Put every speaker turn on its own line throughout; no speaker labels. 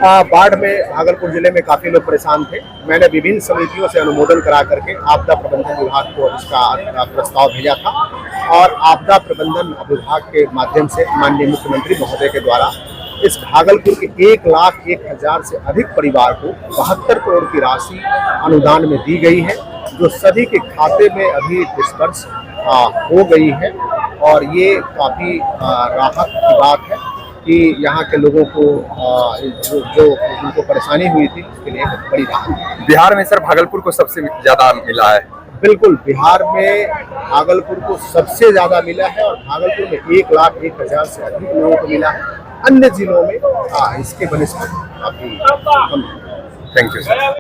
बाढ़ में भागलपुर जिले में काफी लोग परेशान थे। मैंने विभिन्न समितियों से अनुमोदन करा करके आपदा प्रबंधन विभाग को इसका प्रस्ताव भेजा था और आपदा प्रबंधन विभाग के माध्यम से माननीय मुख्यमंत्री महोदय के द्वारा इस भागलपुर के 1,01,000 से अधिक परिवार को 72 करोड़ की राशि अनुदान में दी गई है, जो सभी के खाते में अभी डिस्पर्स हो गई है। और ये काफ़ी राहत की बात है कि यहाँ के लोगों को जो उनको परेशानी हुई थी उसके लिए बड़ी राहत।
बिहार में सर भागलपुर को सबसे ज़्यादा मिला है।
बिल्कुल, बिहार में भागलपुर को सबसे ज़्यादा मिला है और भागलपुर में 1,01,000 से अधिक लोगों को मिला है। अन्य जिलों में इसके बनिस्पत काफी कम।
Thank you sir.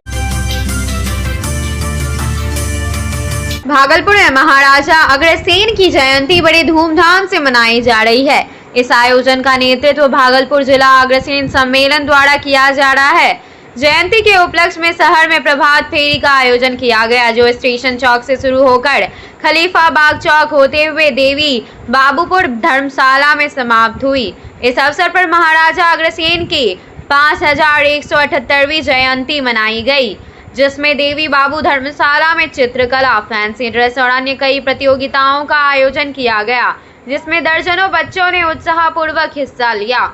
भागलपुर में महाराजा अग्रसेन की जयंती बड़ी धूमधाम से मनाई जा रही है। इस आयोजन का नेतृत्व भागलपुर जिला अग्रसेन सम्मेलन द्वारा किया जा रहा है। जयंती के उपलक्ष्य में शहर में प्रभात फेरी का आयोजन किया गया, जो स्टेशन चौक से शुरू होकर खलीफा बाग चौक होते हुए देवी बाबूपुर धर्मशाला में समाप्त हुई। इस अवसर पर महाराजा अग्रसेन की 5178वीं जयंती मनाई गई, जिसमें देवी बाबू धर्मशाला में चित्रकला, फैंसी ड्रेस और अन्य कई प्रतियोगिताओं का आयोजन किया गया, जिसमें दर्जनों बच्चों ने उत्साहपूर्वक हिस्सा लिया।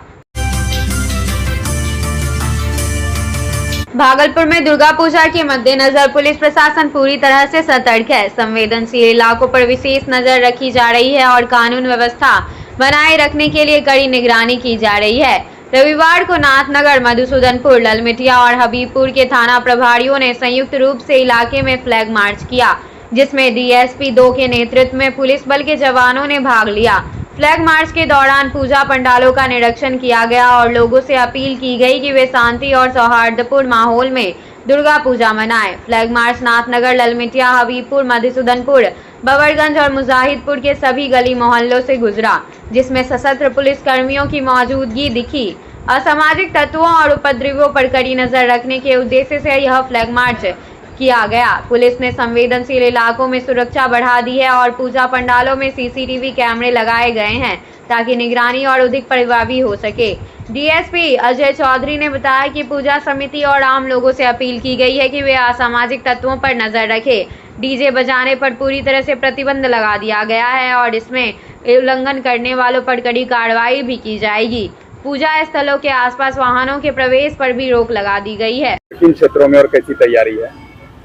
भागलपुर में दुर्गा पूजा के मद्देनजर पुलिस प्रशासन पूरी तरह से सतर्क है। संवेदनशील इलाकों पर विशेष नजर रखी जा रही है और कानून व्यवस्था बनाए रखने के लिए कड़ी निगरानी की जा रही है। रविवार को नाथनगर, मधुसूदनपुर, ललमिटिया और हबीबपुर के थाना प्रभारियों ने संयुक्त रूप से इलाके में फ्लैग मार्च किया, जिसमें DSP 2 के नेतृत्व में पुलिस बल के जवानों ने भाग लिया। फ्लैग मार्च के दौरान पूजा पंडालों का निरीक्षण किया गया और लोगों से अपील की गई कि वे शांति और सौहार्दपूर्ण माहौल में दुर्गा पूजा मनाएं। फ्लैग मार्च नाथनगर, ललमिटिया, हबीबपुर, मधुसूदनपुर, बबरगंज और मुजाहिदपुर के सभी गली मोहल्लों से गुजरा, जिसमें सशस्त्र पुलिस कर्मियों की मौजूदगी दिखी। असामाजिक तत्वों और उपद्रवियों पर कड़ी नजर रखने के उद्देश्य से यह फ्लैग मार्च किया गया। पुलिस ने संवेदनशील इलाकों में सुरक्षा बढ़ा दी है और पूजा पंडालों में CCTV कैमरे लगाए गए हैं, ताकि निगरानी और अधिक प्रभावी हो सके। DSP अजय चौधरी ने बताया कि पूजा समिति और आम लोगों से अपील की गई है कि वे असामाजिक तत्वों पर नजर रखें। DJ बजाने पर पूरी तरह से प्रतिबंध लगा दिया गया है और इसमें उल्लंघन करने वालों पर कड़ी कार्रवाई भी की जाएगी। पूजा स्थलों के आसपास वाहनों के प्रवेश पर भी रोक लगा दी गई है।
किन क्षेत्रों में और कैसी तैयारी है?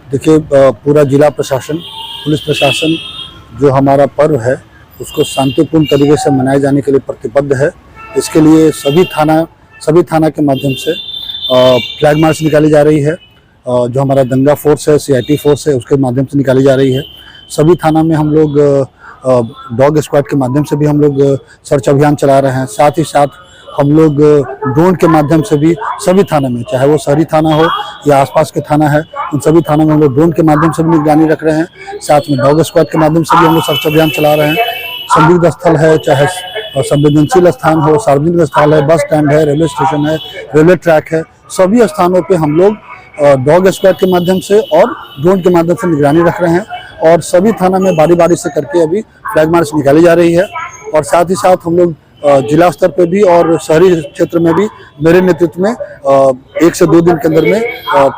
देखिए, पूरा जिला प्रशासन, पुलिस प्रशासन जो हमारा पर्व है उसको शांतिपूर्ण तरीके से मनाए जाने के लिए प्रतिबद्ध है। इसके लिए सभी थाना के माध्यम से फ्लैग मार्च निकाली जा रही है। जो हमारा दंगा फोर्स है, CIT फोर्स है, उसके माध्यम से निकाली जा रही है। सभी थाना में हम लोग डॉग स्क्वाड के माध्यम से भी हम लोग सर्च अभियान चला रहे हैं। साथ ही साथ हम लोग ड्रोन के माध्यम से भी सभी थाना में, चाहे वो शहरी थाना हो या आसपास के थाना है, उन सभी थानों में हम लोग ड्रोन के माध्यम से भी निगरानी रख रहे हैं। साथ में डॉग स्क्वाड के माध्यम से भी हम लोग सर्च अभियान चला रहे हैं। संदिग्ध स्थल है, चाहे संवेदनशील स्थान हो, सार्वजनिक स्थल है, बस स्टैंड है, रेलवे स्टेशन है, रेलवे ट्रैक है, सभी स्थानों पे हम लोग डॉग स्क्वाड के माध्यम से और ड्रोन के माध्यम से निगरानी रख रहे हैं। और सभी थाना में बारी बारी से करके अभी फ्लैग मार्च निकाली जा रही है। और साथ ही साथ हम लोग जिला स्तर पे भी और शहरी क्षेत्र में भी मेरे नेतृत्व में 1 से 2 दिन के अंदर में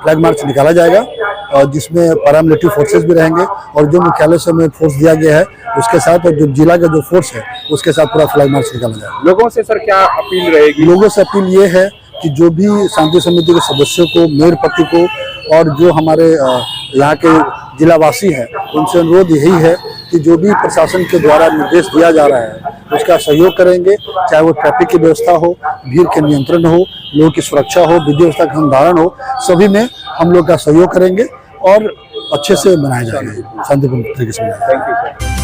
फ्लैग मार्च निकाला जाएगा, जिसमें पैरामिलिट्री फोर्सेस भी रहेंगे और जो मुख्यालय से हमें फोर्स दिया गया है उसके साथ, और जो जिला का जो फोर्स है उसके साथ पूरा फ्लैग मार्च निकाला जाएगा।
लोगों से सर क्या अपील रहेगी?
लोगों से अपील ये है कि जो भी शांति समिति के सदस्यों को, मेयर पति को और जो हमारे यहाँ के जिलावासी हैं, उनसे अनुरोध यही है कि जो भी प्रशासन के द्वारा निर्देश दिया जा रहा है उसका सहयोग करेंगे, चाहे वो ट्रैफिक की व्यवस्था हो, भीड़ के नियंत्रण हो, लोगों की सुरक्षा हो, विधि व्यवस्था का संधारण हो, सभी में हम लोग का सहयोग करेंगे और अच्छे से मनाया जाएगा, शांतिपूर्ण तरीके से मनाया जाएगा।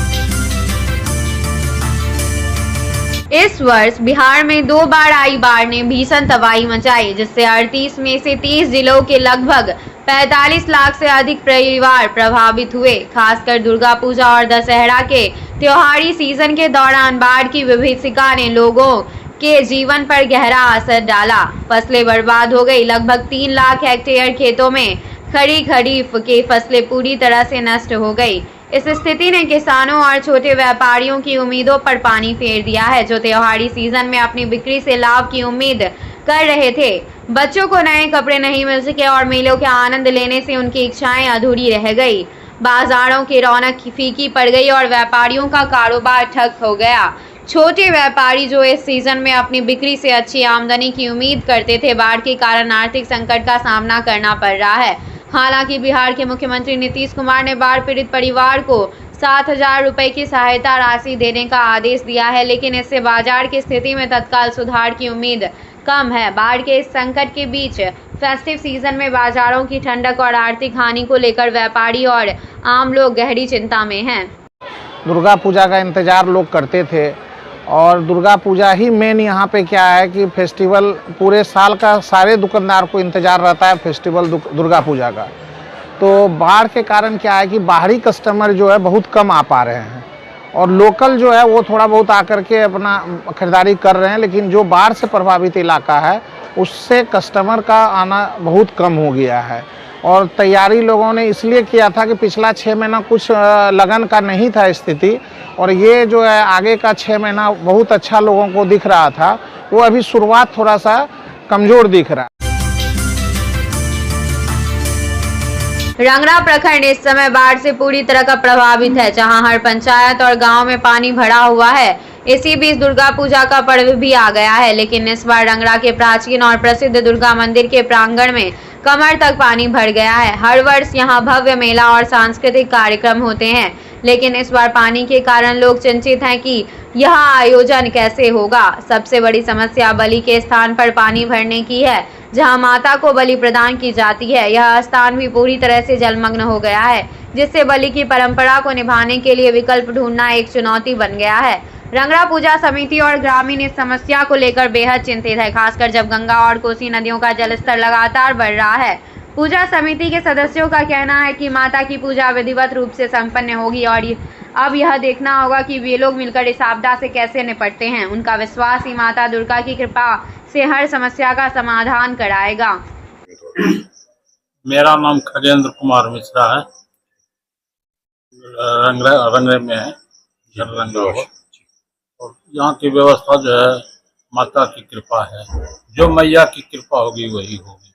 इस वर्ष बिहार में 2 बार आई बाढ़ ने भीषण तबाही मचाई, जिससे 38 में से 30 जिलों के लगभग 45 लाख से अधिक परिवार प्रभावित हुए। खासकर दुर्गा पूजा और दशहरा के त्योहारी सीजन के दौरान बाढ़ की विभीषिका ने लोगों के जीवन पर गहरा असर डाला। फसलें बर्बाद हो गई। लगभग 3 लाख हेक्टेयर खेतों में खड़ी खरीफ की फसलें पूरी तरह से नष्ट हो गई। इस स्थिति ने किसानों और छोटे व्यापारियों की उम्मीदों पर पानी फेर दिया है, जो त्योहारी सीजन में अपनी बिक्री से लाभ की उम्मीद कर रहे थे। बच्चों को नए कपड़े नहीं मिल सके और मेलों के आनंद लेने से उनकी इच्छाएं अधूरी रह गई। बाजारों की रौनक फीकी पड़ गई और व्यापारियों का कारोबार ठप हो गया। छोटे व्यापारी जो इस सीजन में अपनी बिक्री से अच्छी आमदनी की उम्मीद करते थे, बाढ़ के कारण आर्थिक संकट का सामना करना पड़ रहा है। हालांकि बिहार के मुख्यमंत्री नीतीश कुमार ने बाढ़ पीड़ित परिवार को 7,000 रुपए की सहायता राशि देने का आदेश दिया है, लेकिन इससे बाजार की स्थिति में तत्काल सुधार की उम्मीद कम है। बाढ़ के इस संकट के बीच फेस्टिव सीजन में बाजारों की ठंडक और आर्थिक हानि को लेकर व्यापारी और आम लोग गहरी चिंता में हैं।
दुर्गा पूजा का इंतज़ार लोग करते थे और दुर्गा पूजा ही मेन यहाँ पे क्या है कि फेस्टिवल पूरे साल का सारे दुकानदार को इंतज़ार रहता है फेस्टिवल दुर्गा पूजा का। तो बाढ़ के कारण क्या है कि बाहरी कस्टमर जो है बहुत कम आ पा रहे हैं और लोकल जो है वो थोड़ा बहुत आकर के अपना ख़रीदारी कर रहे हैं, लेकिन जो बाढ़ से प्रभावित इलाका है उससे कस्टमर का आना बहुत कम हो गया है। और तैयारी लोगों ने इसलिए किया था कि पिछला 6 महीना कुछ लगन का नहीं था स्थिति, और ये जो है आगे का 6 महीना बहुत अच्छा लोगों को दिख रहा था। वो अभी शुरुआत थोड़ा सा कमज़ोर दिख रहा है।
रंगरा प्रखंड इस समय बाढ़ से पूरी तरह का प्रभावित है, जहां हर पंचायत और गांव में पानी भरा हुआ है। इसी बीच दुर्गा पूजा का पर्व भी आ गया है, लेकिन इस बार रंगरा के प्राचीन और प्रसिद्ध दुर्गा मंदिर के प्रांगण में कमर तक पानी भर गया है। हर वर्ष यहां भव्य मेला और सांस्कृतिक कार्यक्रम होते हैं, लेकिन इस बार पानी के कारण लोग चिंतित हैं कि यह आयोजन कैसे होगा। सबसे बड़ी समस्या बलि के स्थान पर पानी भरने की है, जहां माता को बलि प्रदान की जाती है। यह स्थान भी पूरी तरह से जलमग्न हो गया है, जिससे बलि की परंपरा को निभाने के लिए विकल्प ढूंढना एक चुनौती बन गया है। रंगरा पूजा समिति और ग्रामीण इस समस्या को लेकर बेहद चिंतित है, खासकर जब गंगा और कोसी नदियों का जलस्तर लगातार बढ़ रहा है। पूजा समिति के सदस्यों का कहना है कि माता की पूजा विधिवत रूप से संपन्न होगी और अब यह देखना होगा कि वे लोग मिलकर इस आपदा से कैसे निपटते हैं। उनका विश्वास ही माता दुर्गा की कृपा से हर समस्या का समाधान कराएगा।
मेरा नाम खगेंद्र कुमार मिश्रा है, रंगरे में है, रंगरा। और यहाँ की व्यवस्था जो है माता की कृपा है, जो मैया की कृपा होगी वही होगी,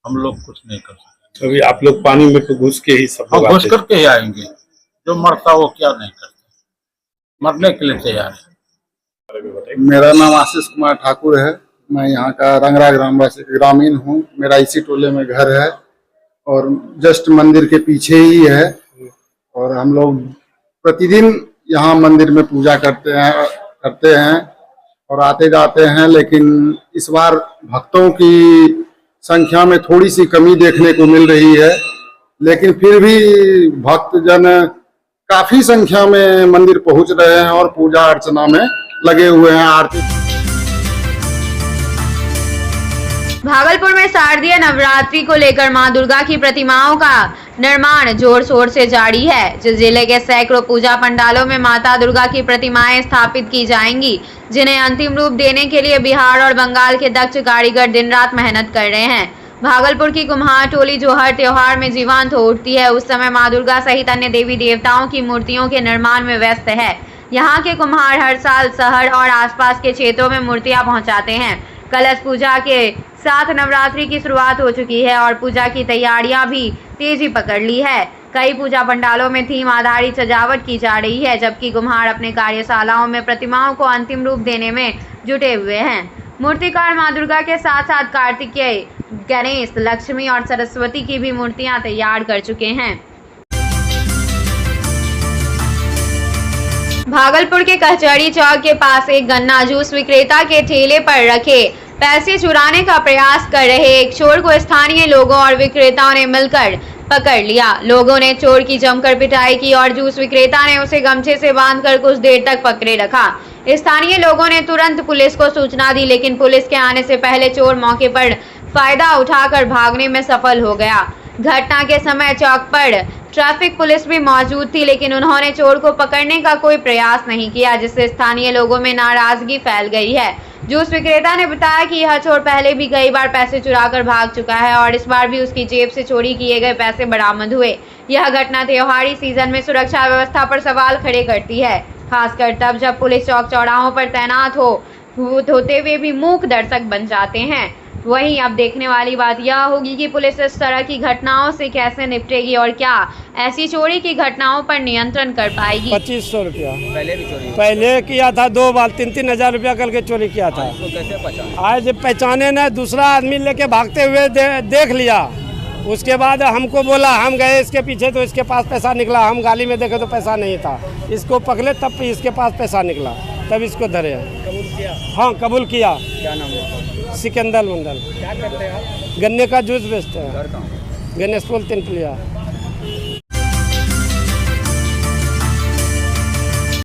हम लोग कुछ नहीं कर सकते।
अभी आप लोग पानी में तो घुस के ही सब
हम घुस करके ही आएंगे, जो मरता वो क्या नहीं करते, मरने के लिए तैयार है।
मेरा नाम आशीष कुमार ठाकुर है, मैं यहाँ का रंगरा ग्रामीण हूँ। मेरा इसी टोले में घर है और जस्ट मंदिर के पीछे ही है, और हम लोग प्रतिदिन यहाँ मंदिर में पूजा करते हैं और आते जाते हैं। लेकिन इस बार भक्तों की संख्या में थोड़ी सी कमी देखने को मिल रही है, लेकिन फिर भी भक्तजन काफी संख्या में मंदिर पहुंच रहे हैं और पूजा अर्चना में लगे हुए हैं। आरती
भागलपुर में शारदीय नवरात्रि को लेकर मां दुर्गा की प्रतिमाओं का निर्माण जोर शोर से जारी है। जिले के सैकड़ों पूजा पंडालों में माता दुर्गा की प्रतिमाएं स्थापित की जाएंगी, जिन्हें अंतिम रूप देने के लिए बिहार और बंगाल के दक्ष कारीगर दिन रात मेहनत कर रहे हैं। भागलपुर की कुम्हार टोली जो हर त्योहार में जीवंत हो उठती है, उस समय मां दुर्गा सहित अन्य देवी देवताओं की मूर्तियों के निर्माण में व्यस्त है। यहाँ के कुम्हार हर साल शहर और आसपास के क्षेत्रों में मूर्तियां पहुँचाते हैं। कलश पूजा के साथ नवरात्रि की शुरुआत हो चुकी है और पूजा की तैयारियां भी तेजी पकड़ ली है। कई पूजा पंडालों में थीम आधारित सजावट की जा रही है, जबकि कुम्हार अपने कार्यशालाओं में प्रतिमाओं को अंतिम रूप देने में जुटे हुए हैं। मूर्तिकार मां दुर्गा के साथ साथ कार्तिकेय, गणेश, लक्ष्मी और सरस्वती की भी मूर्तियां तैयार कर चुके हैं। भागलपुर के कचहरी चौक के पास एक गन्ना जूस विक्रेता के ठेले पर रखे पैसे चुराने का प्रयास कर रहे एक चोर को स्थानीय लोगों और विक्रेताओं ने मिलकर पकड़ लिया। लोगों ने चोर की जमकर पिटाई की और जूस विक्रेता ने उसे गमछे से बांधकर कुछ देर तक पकड़े रखा। स्थानीय लोगों ने तुरंत पुलिस को सूचना दी, लेकिन पुलिस के आने से पहले चोर मौके पर फायदा उठाकर भागने में सफल हो गया। घटना के समय चौक पर ट्रैफिक पुलिस भी मौजूद थी, लेकिन उन्होंने चोर को पकड़ने का कोई प्रयास नहीं किया, जिससे स्थानीय लोगों में नाराजगी फैल गई है। जूस विक्रेता ने बताया कि यह चोर पहले भी कई बार पैसे चुराकर भाग चुका है और इस बार भी उसकी जेब से चोरी किए गए पैसे बरामद हुए। यह घटना त्योहारी सीजन में सुरक्षा व्यवस्था पर सवाल खड़े करती है, खासकर तब जब पुलिस चौक चौराहों पर तैनात हो। भूत होते हुए भी मूक दर्शक बन जाते हैं। वहीं अब देखने वाली बात यह होगी कि पुलिस इस तरह की घटनाओं से कैसे निपटेगी और क्या ऐसी चोरी की घटनाओं पर नियंत्रण कर पाएगी।
2500 रुपया पहले किया था, 2 बार 3-3 हजार रुपया करके चोरी किया था।
कैसे पहचाना?
आज पहचाने ना, दूसरा आदमी लेके भागते हुए देख लिया। उसके बाद हमको बोला, हम गए इसके पीछे तो इसके पास पैसा निकला। हम गाली में देखे तो पैसा नहीं था। इसको पकड़े तब इसके पास पैसा निकला, तब इसको धरे।
कबूल किया?
हाँ, कबूल किया।
क्या नाम है?
सिकंदर मंडल।
क्या करते हैं आप?
गन्ने का जूस बेचते हैं।
घर कहाँ?
गणेशपुर 3 पुलिया।